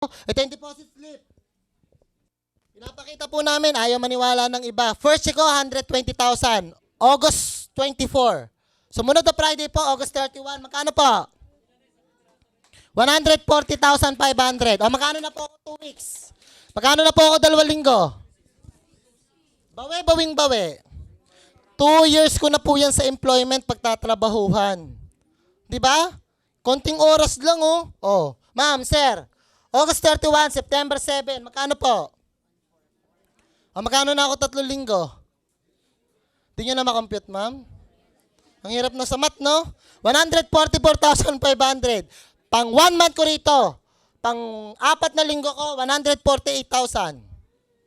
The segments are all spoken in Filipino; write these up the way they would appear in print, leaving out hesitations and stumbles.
Ito yung deposit slip. Pinapakita po namin, ayaw maniwala ng iba. First check ko, 120,000. August 24. Sumunod na Friday po, August 31. Magkano po? 140,500. O magkano na po ako 2 weeks? Magkano na po ako 2 linggo? Bawi. 2 years ko na po yan sa employment pagtatrabahuhan. Di ba? Konting oras lang oh. Oh, ma'am, sir. August 31, September 7. Magkano po? O magkano na ako 3 linggo? Di nyo na makompute, ma'am? Ang hirap na sa math, no? 144,500. Pang 1 month ko rito. Pang 4 na linggo ko, 148,000.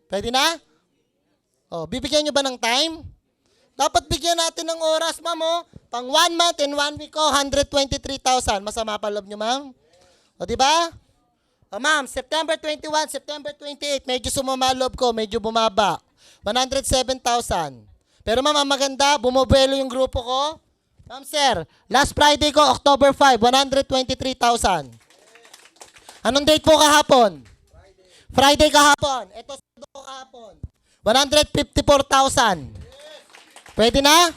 Pwede na? O, bibigyan nyo ba ng time? Dapat bigyan natin ng oras, ma'am, oh. Pang 1 month and 1 week ko, 123,000. Masama pa loob nyo, ma'am? O, di ba? O, ma'am, September 21, September 28, medyo sumama loob ko, medyo bumaba. 107,000. Pero ma'am, ang maganda, bumubuelo yung grupo ko. Ma'am, sir, last Friday ko, October 5, 123,000. Anong date po kahapon? Friday kahapon. Ito sa kahapon. 154,000. Pwede na?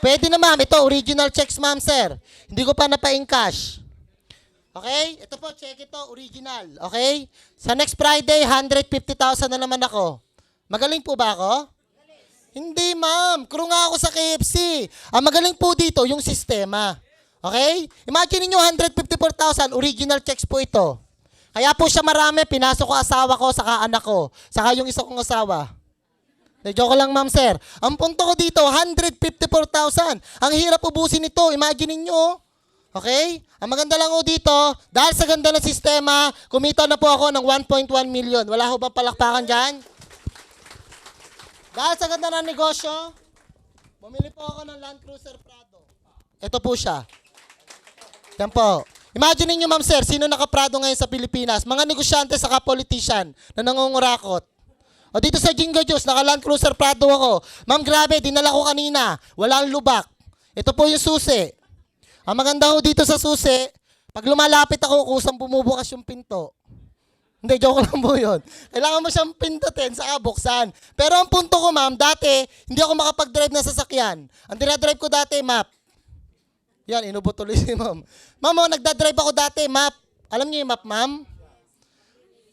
Pwede na, ma'am. Ito, original checks, ma'am, sir. Hindi ko pa napa-encash. Okay? Ito po, check ito, original. Okay? Sa next Friday, 150,000 na naman ako. Magaling po ba ako? Hindi, ma'am. Crew nga ako sa KFC. Ang magaling po dito, yung sistema. Okay? Imagine niyo 154,000, original checks po ito. Kaya po siya marami, pinasok ko asawa ko, saka anak ko, saka yung isa kong asawa. Joke lang, ma'am, sir. Ang punto ko dito, 154,000. Ang hirap ubusin ito. Imagine niyo. Okay? Ang maganda lang ho dito, dahil sa ganda ng sistema, kumita na po ako ng 1.1 million. Wala ho ba palakpakan dyan? Dahil sa ganda ng negosyo, bumili po ako ng Land Cruiser Prado. Ito po siya. Yan po. Imagine niyo, ma'am, sir, sino naka-Prado ngayon sa Pilipinas? Mga negosyante saka politician na nangungurakot. O dito sa Jingo Juice, naka-Land Cruiser Prado ako. Ma'am, grabe, dinala ko kanina. Walang lubak. Ito po yung susi. Ang maganda ho dito sa susi, pag lumalapit ako, kusang bumubukas yung pinto. Hindi, joke lang po yun. Kailangan mo siyang pindutin, saka buksan. Pero ang punto ko, ma'am, dati, hindi ako makapag-drive ng sasakyan. Ang dinadrive ko dati, map. Yan, inubot tuloy si ma'am. Ma'am, oh, nagdadrive ako dati, map. Alam niyo yung map, ma'am?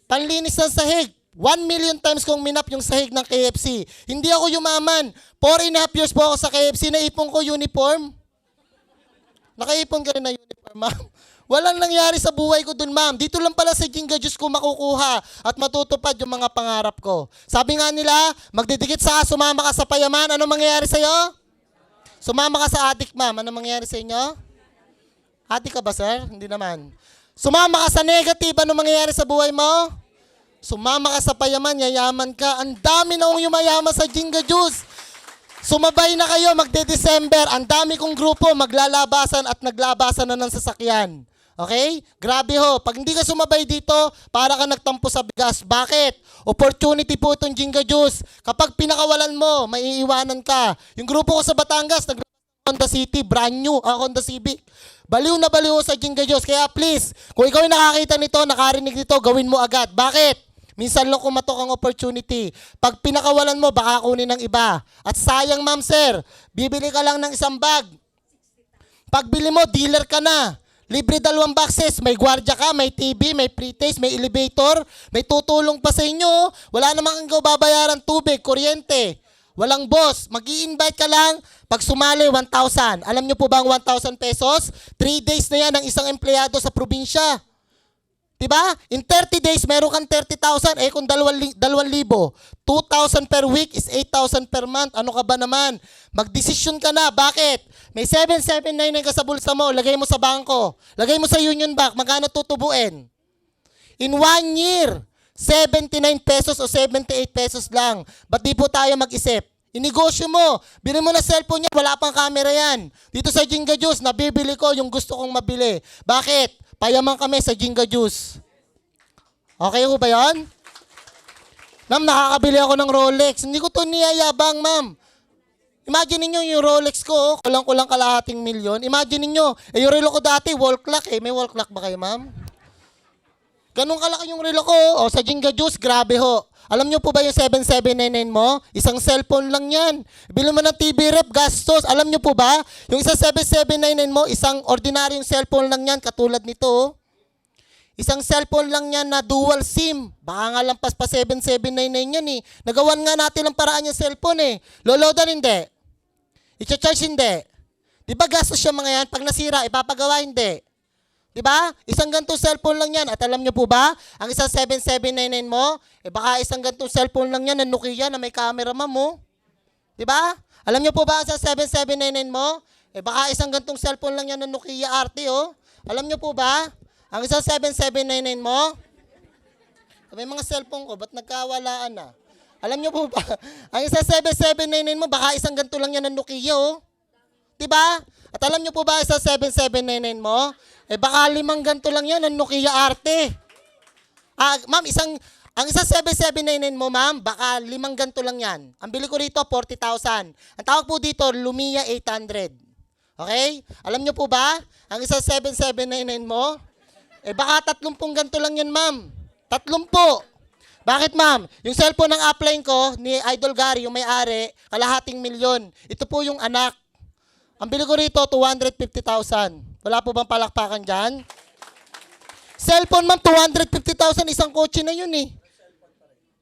Panlinis ng sahig. 1 million times kong minap yung sahig ng KFC. Hindi ako yumaman. 4.5 years po ako sa KFC, naipon ko uniform. Nakaipon ka rin na uniform, ma'am. Walang nangyari sa buhay ko dun, ma'am. Dito lang pala sa Jingo Juice ko makukuha at matutupad yung mga pangarap ko. Sabi nga nila, magdidikit sa sumama ka sa payaman. Ano mangyayari sa'yo? Sumama ka sa adik, ma'am. Ano mangyayari sa inyo? Adik ka ba, sir? Hindi naman. Sumama ka sa negative. Ano mangyayari sa buhay mo? Sumama ka sa payaman, yayaman ka. Ang dami na akong yumayaman sa Jingo Juice. Sumabay na kayo, magde-December. Ang dami kong grupo, maglalabasan at naglabasan na ng sasakyan. Okay? Grabe ho. Pag hindi ka sumabay dito, para ka nagtampo sa bigas. Bakit? Opportunity po itong Jingo Juice. Kapag pinakawalan mo, maiiwanan ka. Yung grupo ko sa Batangas, Honda City, brand new, Honda Civic. Baliw na baliw sa Jingo Juice. Kaya please, kung ikaw ay nakakita nito, nakarinig nito, gawin mo agad. Bakit? Minsan lang kumatok ang opportunity. Pag pinakawalan mo, baka kunin ng iba. At sayang, ma'am, sir, bibili ka lang ng isang bag. Pagbili mo, dealer ka na. Libre 2 boxes. May gwardiya ka, may TV, may pre-taste, may elevator, may tutulong pa sa inyo. Wala namang ikaw babayaran tubig, kuryente. Walang boss. Mag-i-invite ka lang. Pag sumali, 1,000. Alam nyo po ba ang 1,000 pesos? 3 days na yan ng isang empleyado sa probinsya. Diba? In 30 days, meron kang 30,000. Eh kung 2,000, 2,000 per week is 8,000 per month. Ano ka ba naman? Magdesisyon ka na. Bakit? May 779 ka sa bulsa mo. Lagay mo sa bangko. Lagay mo sa Union Bank. Magkano tutubuin? In 1 year, 79 pesos o 78 pesos lang. Ba't di po tayo mag-isip? Inegosyo mo. Bili mo na cellphone niya. Wala pang camera yan. Dito sa Jingo Juice, nabibili ko yung gusto kong mabili. Bakit? Payaman kami sa Jingo Juice. Okay ho ba yan? Ma'am, nakakabili ako ng Rolex. Hindi ko to niyayabang, ma'am. Imagine niyo yung Rolex ko, kulang-kulang kalahating milyon. Imagine niyo, yung relo ko dati, wall clock eh. May wall clock ba kayo, ma'am? Ganun kalaki yung relo ko. O sa Jinga Juice, grabe ho. Alam nyo po ba yung 7799 mo? Isang cellphone lang yan. Bili mo ng TV rep, gastos. Alam nyo po ba? Yung isang 7799 mo, isang ordinaryong cellphone lang yan, katulad nito. Oh. Isang cellphone lang yan na dual SIM. Baka nga lampas pa 7799 yan eh. Nagawan nga natin ang paraan yung cellphone eh. Loloadan hindi. I-charge hindi. Di ba gastos yung mga yan? Pag nasira, ipapagawa hindi. Di ba? Isang gantong cellphone lang yan. At alam nyo po ba? Ang isang 7799 mo, baka isang gantong cellphone lang yan na Nokia na may camera mo. Di ba? Alam nyo po ba ang isang 7799 mo? Baka isang gantong cellphone lang yan na Nokia RT, oh. Alam nyo po ba? Ang isang 7799 mo, may mga cellphone ko, ba't nagkawalaan na? Alam nyo po ba? Ang isang 7799 mo, baka isang ganito lang yan na Nokia, oh. Diba? At alam nyo po ba sa 7799 mo? Baka 5 ganito lang yan, ang Nokia Arte. Ma'am, ang isang 7799 mo, ma'am, baka 5 ganito lang yan. Ang bili ko rito, 40,000. Ang tawag po dito, Lumia 800. Okay? Alam nyo po ba? Ang isang 7799 mo, baka 30 ganito lang yan, ma'am. 30. Bakit, ma'am? Yung cellphone ng upline ko, ni Idol Gary, yung may-ari, kalahating milyon. Ito po yung anak. Ang bili ko rito, 250,000. Wala po bang palakpakan dyan? Cellphone, ma'am, 250,000. Isang kotse na yun eh.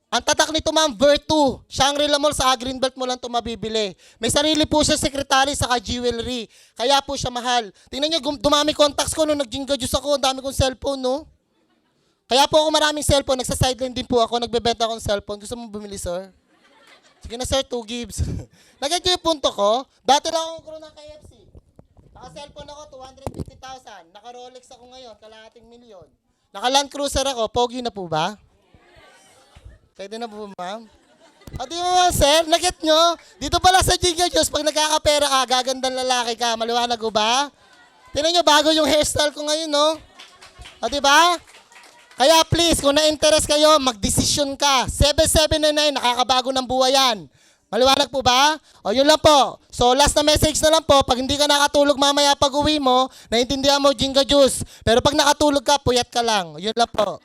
Ang tatak nito, ma'am, Vertu. Shangri-La Mall sa Greenbelt mo lang ito mabibili. May sarili po siya secretary sa jewelry. Kaya po siya mahal. Tingnan niyo, dumami contacts ko nung nag-Jinga Juice ako. Ang dami kong cellphone, no? Kaya po ako maraming cellphone. Nagsa-sideline din po ako. Nagbebenta akong cellphone. Gusto mo bumili, sir? Sige na, sir, 2 gives. Nagiging yung punto ko, dati lang akong crew ng KFC. Naka-cellphone ako, 250,000. Naka-Rolex ako ngayon, kalahating milyon. Naka-Land Cruiser ako, pogi na po ba? Pwede na po, ma'am? Di mo, sir, naget nyo? Dito pala sa Jinga Juice, pag nagkakapera ka, gagandang lalaki ka, maliwanag ko ba? Tingnan nyo, bago yung hairstyle ko ngayon, no? Di ba? Kaya please, kung na-interest kayo, mag-desisyon ka. 7799, nakakabago ng buhay yan. Maliwanag po ba? O yun lang po. So last na message na lang po, pag hindi ka nakatulog mamaya pag uwi mo, naiintindihan mo Jinga Juice. Pero pag nakatulog ka, puyat ka lang. Yun lang po.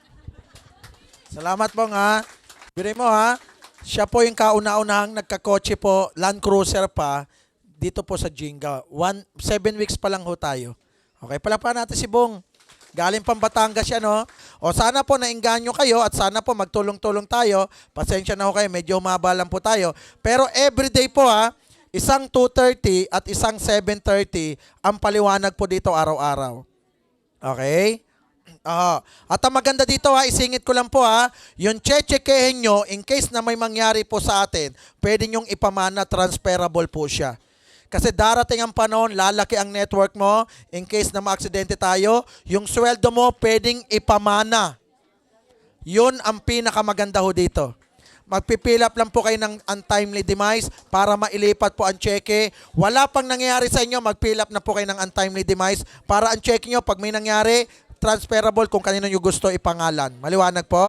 Salamat po nga. Biri mo ha, siya po yung kauna-unahang nagkakotse po, Land Cruiser pa, dito po sa Jinga. 7 weeks pa lang ho tayo. Okay, palakpakan natin si Bong. Galing pang Batangas siya, no? O sana po nainganyo kayo at sana po magtulong-tulong tayo. Pasensya na ho kayo, medyo umaba lang po tayo. Pero everyday po ha, isang 2:30 at isang 7:30 ang paliwanag po dito araw-araw. Okay? At ang maganda dito ha, isingit ko lang po ha, yung chechekehin nyo, in case na may mangyari po sa atin, pwede nyong ipamana, transferable po siya. Kasi darating ang panahon, lalaki ang network mo, in case na maaksidente tayo, yung sweldo mo pwedeng ipamana. Yun ang pinakamaganda ho dito. Magpipilap lang po kayo ng untimely demise para mailipat po ang cheque. Wala pang nangyayari sa inyo, magpilap na po kayo ng untimely demise para ang cheque nyo, pag may nangyari, transferable kung kanino nyo gusto ipangalan. Maliwanag po?